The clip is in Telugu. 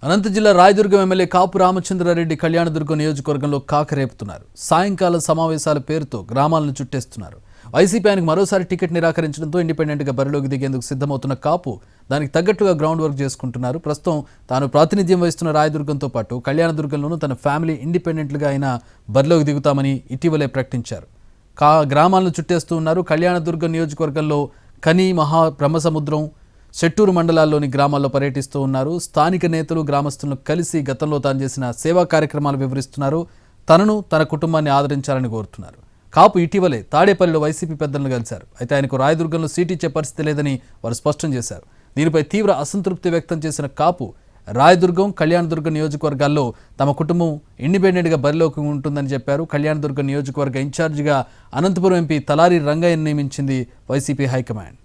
అనంత జిల్లా రాయదుర్గం ఎమ్మెల్యే కాపు రామచంద్రారెడ్డి కళ్యాణదుర్గం నియోజకవర్గంలో కాకరేపుతున్నారు. సాయంకాల సమావేశాల పేరుతో గ్రామాలను చుట్టేస్తున్నారు. వైసీపీ ఆయనకు మరోసారి టికెట్ నిరాకరించడంతో ఇండిపెండెంట్గా బరిలోకి దిగేందుకు సిద్ధమవుతున్న కాపు దానికి తగ్గట్టుగా గ్రౌండ్ వర్క్ చేసుకుంటున్నారు. ప్రస్తుతం తాను ప్రాతినిధ్యం వహిస్తున్న రాయదుర్గంతో పాటు కళ్యాణదుర్గంలోనూ తన ఫ్యామిలీ ఇండిపెండెంట్గా అయినా బరిలోకి దిగుతామని ఇటీవలే ప్రకటించారు. గ్రామాలను చుట్టేస్తూ ఉన్నారు. కళ్యాణదుర్గం నియోజకవర్గంలో కని, మహా, బ్రహ్మసముద్రం, చెట్టూరు మండలాల్లోని గ్రామాల్లో పర్యటిస్తూ ఉన్నారు. స్థానిక నేతలు గ్రామస్తులను కలిసి గతంలో తాను చేసిన సేవా కార్యక్రమాలు వివరిస్తున్నారు. తనను తన కుటుంబాన్ని ఆదరించాలని కోరుతున్నారు. కాపు ఇటీవలే తాడేపల్లిలో వైసీపీ పెద్దలను కలిశారు. అయితే ఆయనకు రాయదుర్గంలో సీటు ఇచ్చే పరిస్థితి లేదని వారు స్పష్టం చేశారు. దీనిపై తీవ్ర అసంతృప్తి వ్యక్తం చేసిన కాపు రాయదుర్గం, కళ్యాణదుర్గం నియోజకవర్గాల్లో తమ కుటుంబం ఇండిపెండెంట్గా బరిలోకి ఉంటుందని చెప్పారు. కళ్యాణదుర్గం నియోజకవర్గ ఇన్ఛార్జిగా అనంతపురం ఎంపీ తలారి రంగయ్యను నియమించింది వైసీపీ హైకమాండ్.